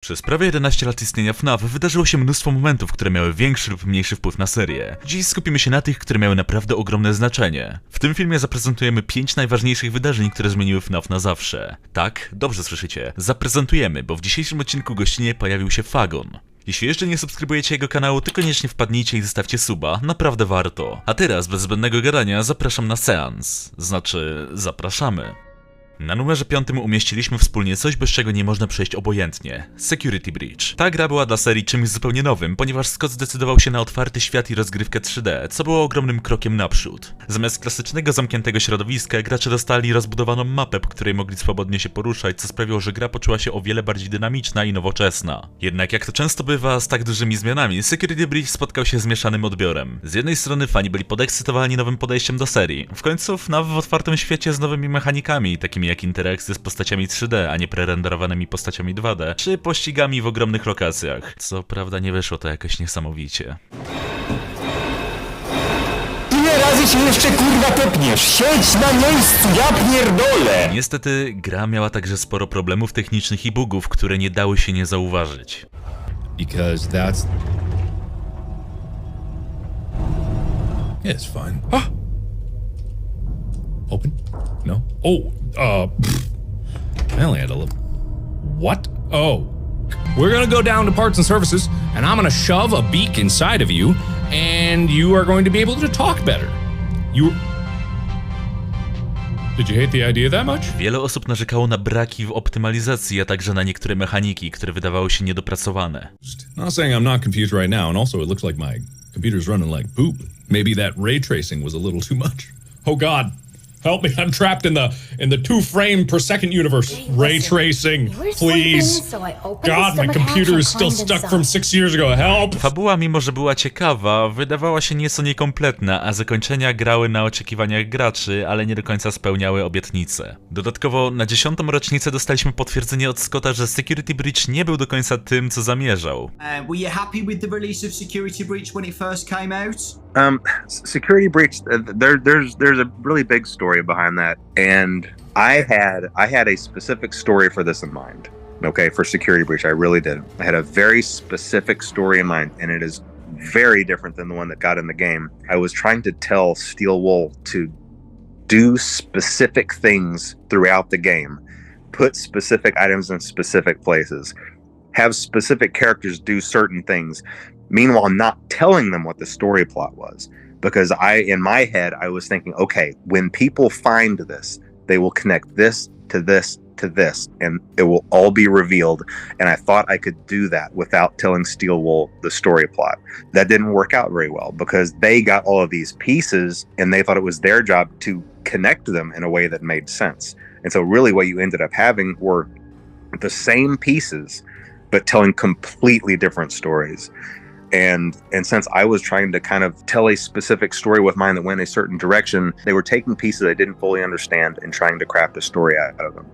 Przez prawie 11 lat istnienia FNAF wydarzyło się mnóstwo momentów, które miały większy lub mniejszy wpływ na serię. Dziś skupimy się na tych, które miały naprawdę ogromne znaczenie. W tym filmie zaprezentujemy 5 najważniejszych wydarzeń, które zmieniły FNAF na zawsze. Tak, dobrze słyszycie. Zaprezentujemy, bo w dzisiejszym odcinku gościnnie pojawił się Fagon. Jeśli jeszcze nie subskrybujecie jego kanału, to koniecznie wpadnijcie i zostawcie suba, naprawdę warto. A teraz, bez zbędnego gadania, zapraszam na seans. Zapraszamy. Na numerze 5 umieściliśmy wspólnie coś, bez czego nie można przejść obojętnie. Security Breach. Ta gra była dla serii czymś zupełnie nowym, ponieważ Scott zdecydował się na otwarty świat i rozgrywkę 3D, co było ogromnym krokiem naprzód. Zamiast klasycznego zamkniętego środowiska, gracze dostali rozbudowaną mapę, po której mogli swobodnie się poruszać, co sprawiło, że gra poczuła się o wiele bardziej dynamiczna i nowoczesna. Jednak jak to często bywa z tak dużymi zmianami, Security Breach spotkał się z mieszanym odbiorem. Z jednej strony fani byli podekscytowani nowym podejściem do serii. W końcu FNAF w otwartym świecie z nowymi mechanikami, takimi jak interakcje z postaciami 3D, a nie prerenderowanymi postaciami 2D, czy pościgami w ogromnych lokacjach. Co prawda nie wyszło to jakoś niesamowicie. Ile razy się jeszcze kurwa tepniesz? Siedź na miejscu, ja pierdolę! Niestety, gra miała także sporo problemów technicznych i bugów, które nie dały się nie zauważyć. Because that's... Yeah, it's fine. Ah! Open? No? Oh, I only had a little... What? Oh. We're gonna go down to parts and services, and I'm gonna shove a beak inside of you, and you are going to be able to talk better. Did you hate the idea that much? Wiele osób narzekało na braki w optymalizacji, a także na niektóre mechaniki, które wydawały się niedopracowane. Not saying I'm not confused right now, and also it looks like my computer's running like poop. Maybe that ray tracing was a little too much. Oh God, help me! I'm trapped in the 2 frame per second universe. Ray tracing, please. God, my computer is still stuck from 6 years ago. Help! Fabuła, mimo że była ciekawa, wydawała się nieco niekompletna, a zakończenia grały na oczekiwaniach graczy, ale nie do końca spełniały obietnice. Dodatkowo na 10. rocznicę dostaliśmy potwierdzenie od Scotta, że Security Breach nie był do końca tym, co zamierzał. Were you happy with the release of Security Breach when it first came out? Security Breach, there's a really big story behind that, and I had a specific story for this in mind. Okay, for Security Breach, I really did. I had a very specific story in mind, and it is very different than the one that got in the game. I was trying to tell Steel Wool to do specific things throughout the game, put specific items in specific places, have specific characters do certain things. Meanwhile, not telling them what the story plot was, because in my head, I was thinking, okay, when people find this, they will connect this to this to this, and it will all be revealed. And I thought I could do that without telling Steel Wool the story plot. That didn't work out very well because they got all of these pieces and they thought it was their job to connect them in a way that made sense. And so really what you ended up having were the same pieces, but telling completely different stories. And since I was trying to kind of tell a specific story with mine that went a certain direction, they were taking pieces I didn't fully understand and trying to craft a story out of them.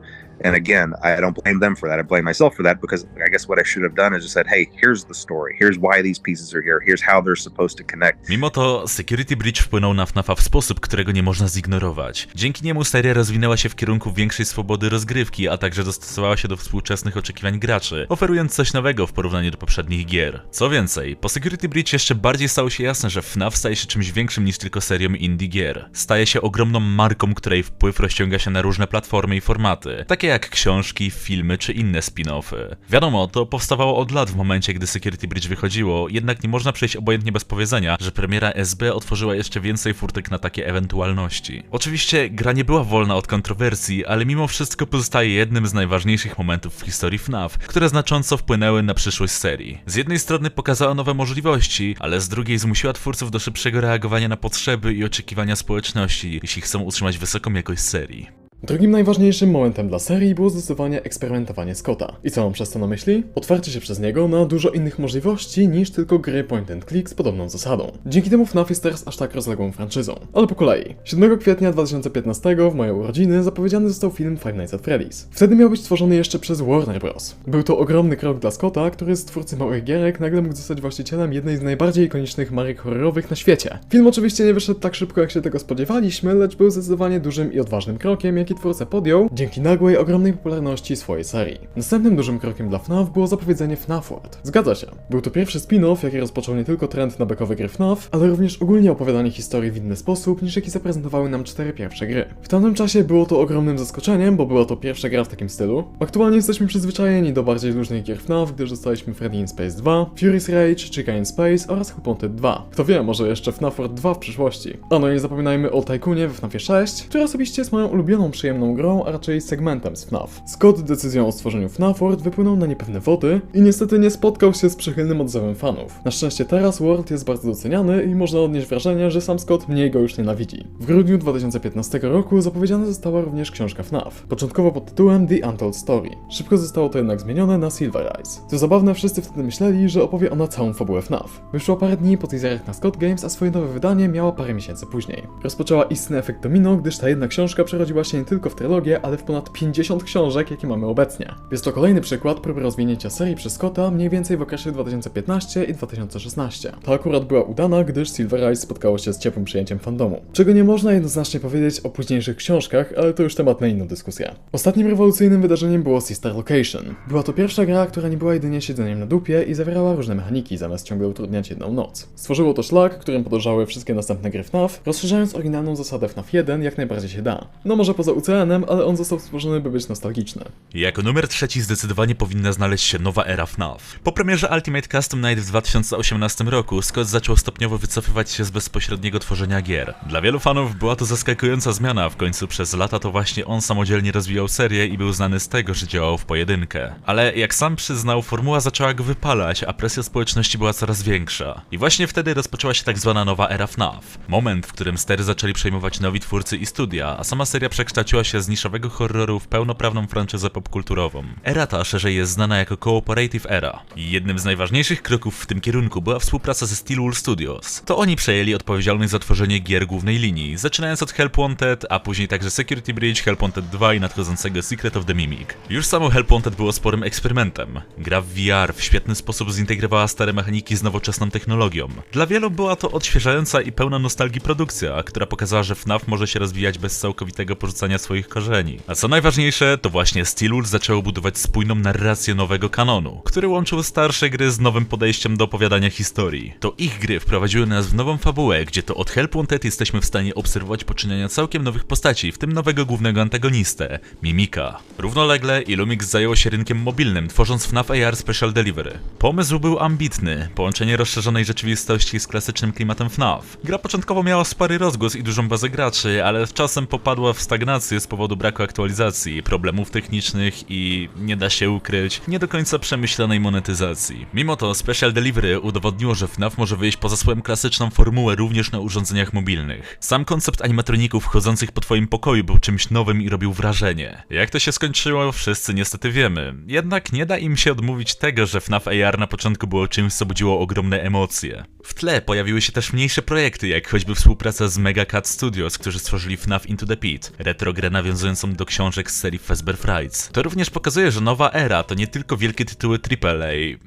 And again, I don't blame them for that. I blame myself for that because I guess what I should have done is just said, hey, here's the story. Here's why these pieces are here. Here's how they're supposed to connect. Mimo to Security Breach wpłynął na FNAF-a w sposób, którego nie można zignorować. Dzięki niemu seria rozwinęła się w kierunku większej swobody rozgrywki, a także dostosowała się do współczesnych oczekiwań graczy, oferując coś nowego w porównaniu do poprzednich gier. Co więcej, po Security Breach jeszcze bardziej stało się jasne, że FNAF staje się czymś większym niż tylko serią indie gier. Staje się ogromną marką, której wpływ rozciąga się na różne platformy i formaty, takie jak książki, filmy czy inne spin-offy. Wiadomo, to powstawało od lat w momencie, gdy Security Breach wychodziło, jednak nie można przejść obojętnie bez powiedzenia, że premiera SB otworzyła jeszcze więcej furtek na takie ewentualności. Oczywiście gra nie była wolna od kontrowersji, ale mimo wszystko pozostaje jednym z najważniejszych momentów w historii FNAF, które znacząco wpłynęły na przyszłość serii. Z jednej strony pokazała nowe możliwości, ale z drugiej zmusiła twórców do szybszego reagowania na potrzeby i oczekiwania społeczności, jeśli chcą utrzymać wysoką jakość serii. Drugim najważniejszym momentem dla serii było zdecydowanie eksperymentowanie Scotta. I co mam przez to na myśli? Otwarcie się przez niego na dużo innych możliwości niż tylko gry point and click z podobną zasadą. Dzięki temu FNAF jest teraz aż tak rozległą franczyzą. Ale po kolei. 7 kwietnia 2015 w moje urodziny zapowiedziany został film Five Nights at Freddy's. Wtedy miał być stworzony jeszcze przez Warner Bros. Był to ogromny krok dla Scotta, który z twórcy małych gierek nagle mógł zostać właścicielem jednej z najbardziej ikonicznych marek horrorowych na świecie. Film oczywiście nie wyszedł tak szybko, jak się tego spodziewaliśmy, lecz był zdecydowanie dużym i odważnym krokiem, jaki jaki twórca podjął dzięki nagłej, ogromnej popularności swojej serii. Następnym dużym krokiem dla FNAF było zapowiedzenie FNAF World. Zgadza się. Był to pierwszy spin-off, jaki rozpoczął nie tylko trend na bekowe gry FNAF, ale również ogólnie opowiadanie historii w inny sposób, niż jaki zaprezentowały nam 4 pierwsze gry. W tamtym czasie było to ogromnym zaskoczeniem, bo była to pierwsza gra w takim stylu. Aktualnie jesteśmy przyzwyczajeni do bardziej luźnych gier FNAF, gdyż dostaliśmy Freddy in Space 2, Fury's Rage, Chica in Space oraz Help Wanted 2. Kto wie, może jeszcze FNAF World 2 w przyszłości. A no i nie zapominajmy o Tycoonie we FNAFie 6, który osobiście jest moją ulubioną, przyjemną grą, a raczej segmentem z FNAF. Scott decyzją o stworzeniu FNAF World wypłynął na niepewne wody i niestety nie spotkał się z przychylnym odzewem fanów. Na szczęście teraz World jest bardzo doceniany i można odnieść wrażenie, że sam Scott mniej go już nienawidzi. W grudniu 2015 roku zapowiedziana została również książka FNAF, początkowo pod tytułem The Untold Story. Szybko zostało to jednak zmienione na Silver Eyes. Co zabawne, wszyscy wtedy myśleli, że opowie ona całą fabułę FNAF. Wyszło parę dni po teaserach na Scott Games, a swoje nowe wydanie miała parę miesięcy później. Rozpoczęła istny efekt domino, gdyż ta jedna książka przerodziła się nie tylko w trylogię, ale w ponad 50 książek, jakie mamy obecnie. Jest to kolejny przykład próby rozwinięcia serii przez Scotta mniej więcej w okresie 2015 i 2016. Ta akurat była udana, gdyż Silver Eyes spotkało się z ciepłym przyjęciem fandomu. Czego nie można jednoznacznie powiedzieć o późniejszych książkach, ale to już temat na inną dyskusję. Ostatnim rewolucyjnym wydarzeniem było Sister Location. Była to pierwsza gra, która nie była jedynie siedzeniem na dupie i zawierała różne mechaniki, zamiast ciągle utrudniać jedną noc. Stworzyło to szlak, którym podążały wszystkie następne gry FNAF, rozszerzając oryginalną zasadę FNAF 1 jak najbardziej się da. No może poza UCN-em, ale on został stworzony, by być nostalgiczny. Jako numer 3 zdecydowanie powinna znaleźć się nowa era FNAF. Po premierze Ultimate Custom Night w 2018 roku Scott zaczął stopniowo wycofywać się z bezpośredniego tworzenia gier. Dla wielu fanów była to zaskakująca zmiana, w końcu przez lata to właśnie on samodzielnie rozwijał serię i był znany z tego, że działał w pojedynkę. Ale jak sam przyznał, formuła zaczęła go wypalać, a presja społeczności była coraz większa. I właśnie wtedy rozpoczęła się tak zwana nowa era FNAF. Moment, w którym stery zaczęli przejmować nowi twórcy i studia, a sama seria przekształciła się z niszowego horroru w pełnoprawną franczyzę popkulturową. Era ta szerzej jest znana jako Cooperative Era. I jednym z najważniejszych kroków w tym kierunku była współpraca ze Steelwool Studios. To oni przejęli odpowiedzialność za tworzenie gier głównej linii, zaczynając od Help Wanted, a później także Security Breach, Help Wanted 2 i nadchodzącego Secret of the Mimic. Już samo Help Wanted było sporym eksperymentem. Gra w VR w świetny sposób zintegrowała stare mechaniki z nowoczesną technologią. Dla wielu była to odświeżająca i pełna nostalgii produkcja, która pokazała, że FNAF może się rozwijać bez całkowitego porzucania swoich korzeni. A co najważniejsze, to właśnie Steelwool zaczęło budować spójną narrację nowego kanonu, który łączył starsze gry z nowym podejściem do opowiadania historii. To ich gry wprowadziły nas w nową fabułę, gdzie to od Help Wanted jesteśmy w stanie obserwować poczynienia całkiem nowych postaci, w tym nowego głównego antagonistę, Mimika. Równolegle Illumix zajęło się rynkiem mobilnym, tworząc FNAF AR Special Delivery. Pomysł był ambitny, połączenie rozszerzonej rzeczywistości z klasycznym klimatem FNAF. Gra początkowo miała spory rozgłos i dużą bazę graczy, ale z czasem popadła w stagnację z powodu braku aktualizacji, problemów technicznych i, nie da się ukryć, nie do końca przemyślanej monetyzacji. Mimo to Special Delivery udowodniło, że FNAF może wyjść poza swoją klasyczną formułę również na urządzeniach mobilnych. Sam koncept animatroników chodzących po twoim pokoju był czymś nowym i robił wrażenie. Jak to się skończyło, wszyscy niestety wiemy. Jednak nie da im się odmówić tego, że FNAF AR na początku było czymś, co budziło ogromne emocje. W tle pojawiły się też mniejsze projekty, jak choćby współpraca z Mega Cat Studios, którzy stworzyli FNAF Into the Pit, retrogrę nawiązującą do książek z serii Fazbear Frights. To również pokazuje, że nowa era to nie tylko wielkie tytuły AAA,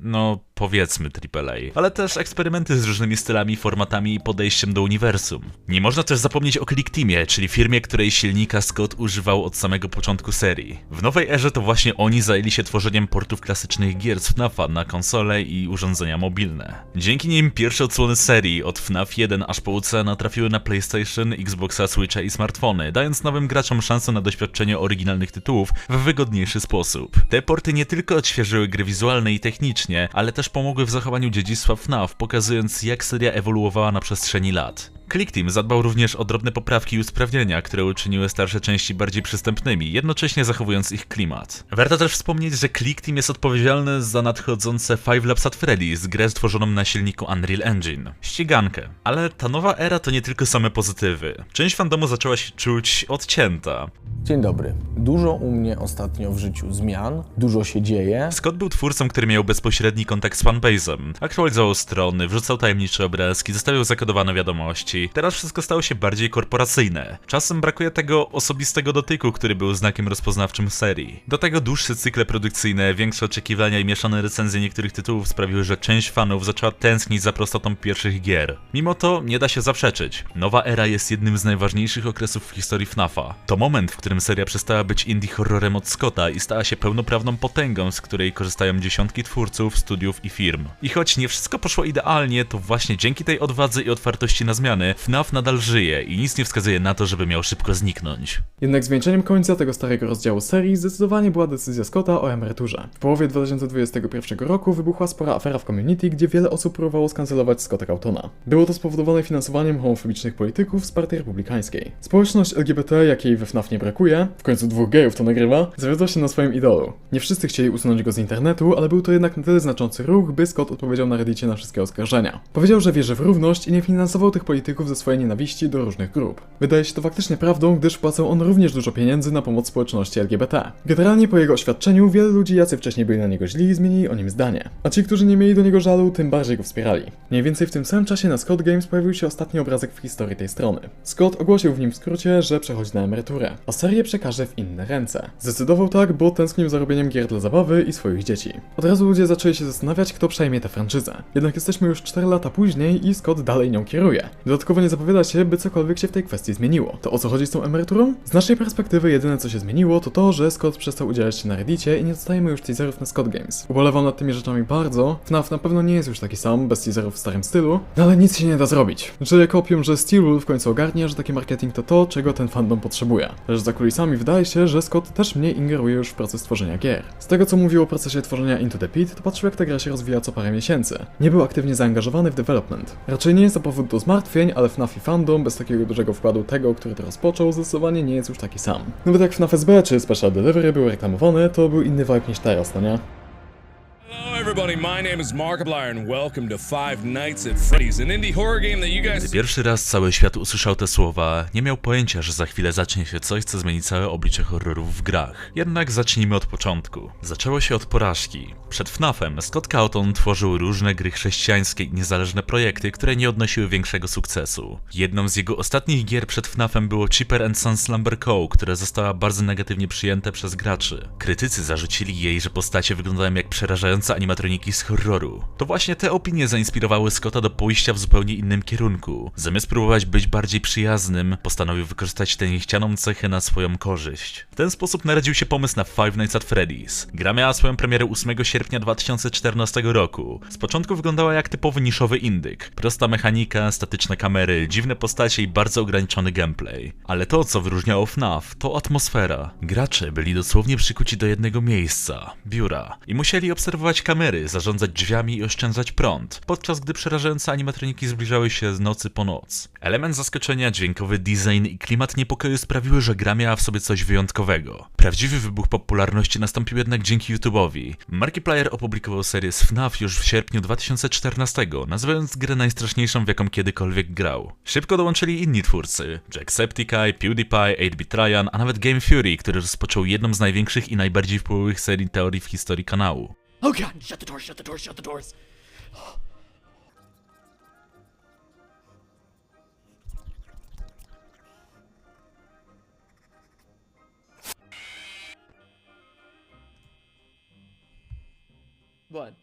no powiedzmy AAA, ale też eksperymenty z różnymi stylami, formatami i podejściem do uniwersum. Nie można też zapomnieć o Click Teamie, czyli firmie, której silnika Scott używał od samego początku serii. W nowej erze to właśnie oni zajęli się tworzeniem portów klasycznych gier z FNAFa na konsole i urządzenia mobilne. Dzięki nim pierwsze odsłony serii, od FNAF 1 aż po UCN trafiły na PlayStation, Xboxa, Switcha i smartfony, dając nowym graczom szansę na doświadczenie oryginalnych tytułów w wygodniejszy sposób. Te porty nie tylko odświeżyły gry wizualne i technicznie, ale też pomogły w zachowaniu dziedzictwa FNAF, pokazując jak seria ewoluowała na przestrzeni lat. Click Team zadbał również o drobne poprawki i usprawnienia, które uczyniły starsze części bardziej przystępnymi, jednocześnie zachowując ich klimat. Warto też wspomnieć, że Click Team jest odpowiedzialny za nadchodzące Five Nights at Freddy's, grę stworzoną na silniku Unreal Engine. Ścigankę. Ale ta nowa era to nie tylko same pozytywy. Część fandomu zaczęła się czuć odcięta. Dzień dobry. Dużo u mnie ostatnio w życiu zmian, dużo się dzieje. Scott był twórcą, który miał bezpośredni kontakt z fanbase'em. Aktualizował strony, wrzucał tajemnicze obrazki, zostawiał zakodowane wiadomości, postaci, teraz wszystko stało się bardziej korporacyjne. Czasem brakuje tego osobistego dotyku, który był znakiem rozpoznawczym serii. Do tego dłuższe cykle produkcyjne, większe oczekiwania i mieszane recenzje niektórych tytułów sprawiły, że część fanów zaczęła tęsknić za prostotą pierwszych gier. Mimo to nie da się zaprzeczyć. Nowa era jest jednym z najważniejszych okresów w historii FNAF-a. To moment, w którym seria przestała być indie horrorem od Scotta i stała się pełnoprawną potęgą, z której korzystają dziesiątki twórców, studiów i firm. I choć nie wszystko poszło idealnie, to właśnie dzięki tej odwadze i otwartości na zmiany FNAF nadal żyje i nic nie wskazuje na to, żeby miał szybko zniknąć. Jednak zwieńczeniem końca tego starego rozdziału serii zdecydowanie była decyzja Scotta o emeryturze. W połowie 2021 roku wybuchła spora afera w community, gdzie wiele osób próbowało skancelować Scotta Cautona. Było to spowodowane finansowaniem homofobicznych polityków z partii republikańskiej. Społeczność LGBT, jakiej we FNAF nie brakuje, w końcu dwóch gejów to nagrywa, zawiodła się na swoim idolu. Nie wszyscy chcieli usunąć go z internetu, ale był to jednak na tyle znaczący ruch, by Scott odpowiedział na Reddicie na wszystkie oskarżenia. Powiedział, że wierzy w równość i nie finansował tych polityków ze swojej nienawiści do różnych grup. Wydaje się to faktycznie prawdą, gdyż wpłacał on również dużo pieniędzy na pomoc społeczności LGBT. Generalnie po jego oświadczeniu wiele ludzi, jacy wcześniej byli na niego źli, zmienili o nim zdanie. A ci, którzy nie mieli do niego żalu, tym bardziej go wspierali. Mniej więcej w tym samym czasie na Scott Games pojawił się ostatni obrazek w historii tej strony. Scott ogłosił w nim w skrócie, że przechodzi na emeryturę, a serię przekaże w inne ręce. Zdecydował tak, bo tęsknił za robieniem gier dla zabawy i swoich dzieci. Od razu ludzie zaczęli się zastanawiać, kto przejmie tę franczyzę. Jednak jesteśmy już 4 lata później i Scott dalej nią kieruje. Dodatkowo nie zapowiada się, by cokolwiek się w tej kwestii zmieniło. To o co chodzi z tą emeryturą? Z naszej perspektywy jedyne co się zmieniło to to, że Scott przestał udzielać się na Reddicie i nie dostajemy już teaserów na Scott Games. Ubolewam nad tymi rzeczami bardzo. FNAF na pewno nie jest już taki sam, bez teaserów w starym stylu, no ale nic się nie da zrobić. Czuję kopium, że Steelwood w końcu ogarnie, że taki marketing to to, czego ten fandom potrzebuje. Lecz za kulisami wydaje się, że Scott też mniej ingeruje już w proces tworzenia gier. Z tego co mówił o procesie tworzenia Into the Pit, to patrzył jak ta gra się rozwija co parę miesięcy. Nie był aktywnie zaangażowany w development. Raczej nie jest to powód do zmartwień, ale FNAF i fandom bez takiego dużego wkładu tego, który to rozpoczął, zdecydowanie nie jest już taki sam. Nawet jak FNAF SB czy Special Delivery były reklamowane, to był inny vibe niż teraz, no nie? Hello everybody, my name is Markiplier and welcome to Five Nights at Freddy's, an indie horror game that you guys... Gdy pierwszy raz cały świat usłyszał te słowa, nie miał pojęcia, że za chwilę zacznie się coś, co zmieni całe oblicze horrorów w grach. Jednak zacznijmy od początku. Zaczęło się od porażki. Przed FNAF-em Scott Cawthon tworzył różne gry chrześcijańskie i niezależne projekty, które nie odnosiły większego sukcesu. Jedną z jego ostatnich gier przed FNAF-em było Cheaper & Son Slumber Co., które została bardzo negatywnie przyjęte przez graczy. Krytycy zarzucili jej, że postacie wyglądają jak przerażające animatroniki z horroru. To właśnie te opinie zainspirowały Scotta do pójścia w zupełnie innym kierunku. Zamiast próbować być bardziej przyjaznym, postanowił wykorzystać tę niechcianą cechę na swoją korzyść. W ten sposób narodził się pomysł na Five Nights at Freddy's. Gra miała swoją premierę 8 sierpnia 2014 roku. Z początku wyglądała jak typowy niszowy indyk. Prosta mechanika, statyczne kamery, dziwne postacie i bardzo ograniczony gameplay. Ale to, co wyróżniało FNAF, to atmosfera. Gracze byli dosłownie przykuci do jednego miejsca, biura, i musieli obserwować kamery, zarządzać drzwiami i oszczędzać prąd, podczas gdy przerażające animatroniki zbliżały się z nocy po noc. Element zaskoczenia, dźwiękowy design i klimat niepokoju sprawiły, że gra miała w sobie coś wyjątkowego. Prawdziwy wybuch popularności nastąpił jednak dzięki YouTube'owi. Markiplier opublikował serię z FNAF już w sierpniu 2014, nazywając grę najstraszniejszą, w jaką kiedykolwiek grał. Szybko dołączyli inni twórcy: Jacksepticeye, PewDiePie, 8-Bit Ryan, a nawet Game Fury, który rozpoczął jedną z największych i najbardziej wpływowych serii teorii w historii kanału. Oh god, shut the doors, shut the doors, shut the doors. What?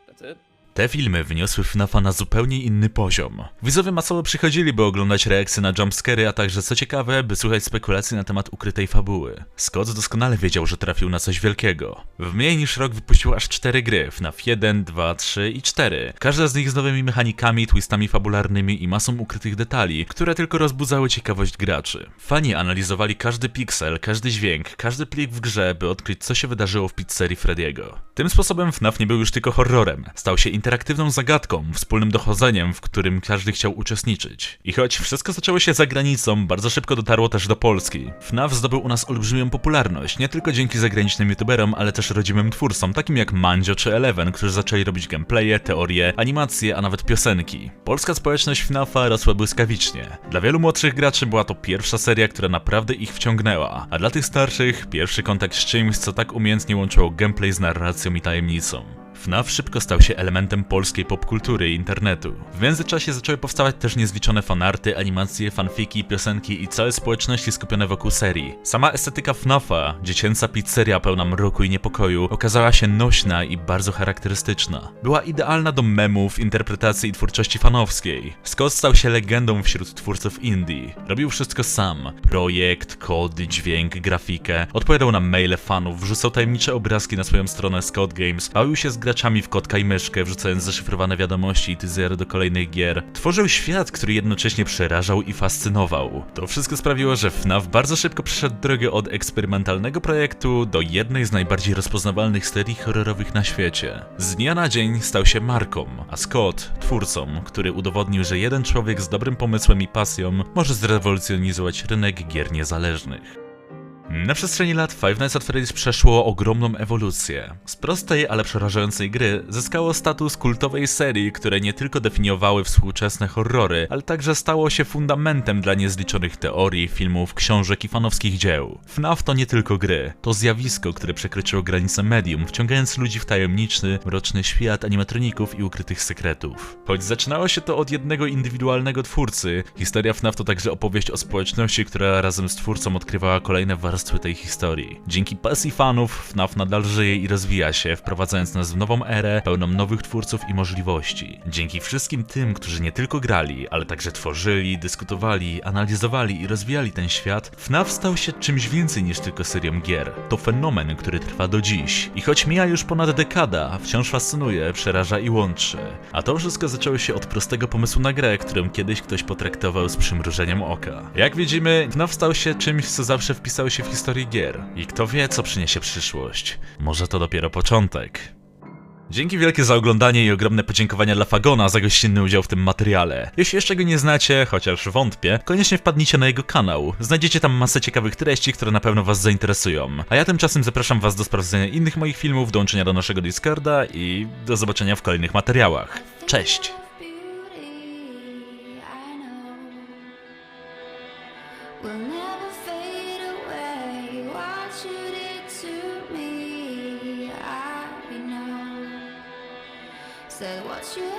That's it? Te filmy wyniosły FNAF-a na zupełnie inny poziom. Widzowie masowo przychodzili, by oglądać reakcje na jumpscary, a także, co ciekawe, by słuchać spekulacji na temat ukrytej fabuły. Scott doskonale wiedział, że trafił na coś wielkiego. W mniej niż rok wypuścił aż 4 gry: FNAF 1, 2, 3 i 4. Każda z nich z nowymi mechanikami, twistami fabularnymi i masą ukrytych detali, które tylko rozbudzały ciekawość graczy. Fani analizowali każdy piksel, każdy dźwięk, każdy plik w grze, by odkryć, co się wydarzyło w pizzerii Freddy'ego. Tym sposobem FNAF nie był już tylko horrorem. Stał się interaktywną zagadką, wspólnym dochodzeniem, w którym każdy chciał uczestniczyć. I choć wszystko zaczęło się za granicą, bardzo szybko dotarło też do Polski. FNAF zdobył u nas olbrzymią popularność, nie tylko dzięki zagranicznym youtuberom, ale też rodzimym twórcom, takim jak Mandzio czy Eleven, którzy zaczęli robić gameplaye, teorie, animacje, a nawet piosenki. Polska społeczność FNAF-a rosła błyskawicznie. Dla wielu młodszych graczy była to pierwsza seria, która naprawdę ich wciągnęła, a dla tych starszych pierwszy kontakt z czymś, co tak umiejętnie łączyło gameplay z narracją i tajemnicą. FNAF szybko stał się elementem polskiej popkultury i internetu. W międzyczasie zaczęły powstawać też niezliczone fanarty, animacje, fanfiki, piosenki i całe społeczności skupione wokół serii. Sama estetyka FNAFa, dziecięca pizzeria pełna mroku i niepokoju, okazała się nośna i bardzo charakterystyczna. Była idealna do memów, interpretacji i twórczości fanowskiej. Scott stał się legendą wśród twórców indie. Robił wszystko sam. Projekt, kody, dźwięk, grafikę. Odpowiadał na maile fanów, wrzucał tajemnicze obrazki na swoją stronę Scott Games, bawił się z graczami w kotka i myszkę, wrzucając zaszyfrowane wiadomości i teasery do kolejnych gier. Tworzył świat, który jednocześnie przerażał i fascynował. To wszystko sprawiło, że FNAF bardzo szybko przeszedł drogę od eksperymentalnego projektu do jednej z najbardziej rozpoznawalnych serii horrorowych na świecie. Z dnia na dzień stał się marką, a Scott twórcą, który udowodnił, że jeden człowiek z dobrym pomysłem i pasją może zrewolucjonizować rynek gier niezależnych. Na przestrzeni lat Five Nights at Freddy's przeszło ogromną ewolucję. Z prostej, ale przerażającej gry zyskało status kultowej serii, które nie tylko definiowały współczesne horrory, ale także stało się fundamentem dla niezliczonych teorii, filmów, książek i fanowskich dzieł. FNAF to nie tylko gry, to zjawisko, które przekroczyło granice medium, wciągając ludzi w tajemniczy, mroczny świat animatroników i ukrytych sekretów. Choć zaczynało się to od jednego indywidualnego twórcy, historia FNAF to także opowieść o społeczności, która razem z twórcą odkrywała kolejne warstwy tej historii. Dzięki pasji fanów FNAF nadal żyje i rozwija się, wprowadzając nas w nową erę, pełną nowych twórców i możliwości. Dzięki wszystkim tym, którzy nie tylko grali, ale także tworzyli, dyskutowali, analizowali i rozwijali ten świat, FNAF stał się czymś więcej niż tylko serią gier. To fenomen, który trwa do dziś. I choć mija już ponad dekada, wciąż fascynuje, przeraża i łączy. A to wszystko zaczęło się od prostego pomysłu na grę, którą kiedyś ktoś potraktował z przymrużeniem oka. Jak widzimy, FNAF stał się czymś, co zawsze wpisało się w historii gier. I kto wie, co przyniesie przyszłość. Może to dopiero początek. Dzięki wielkie za oglądanie i ogromne podziękowania dla Fagona za gościnny udział w tym materiale. Jeśli jeszcze go nie znacie, chociaż wątpię, koniecznie wpadnijcie na jego kanał. Znajdziecie tam masę ciekawych treści, które na pewno was zainteresują. A ja tymczasem zapraszam was do sprawdzenia innych moich filmów, dołączenia do naszego Discorda i do zobaczenia w kolejnych materiałach. Cześć! Will never fade away. What you did to me, I know. Said what you had.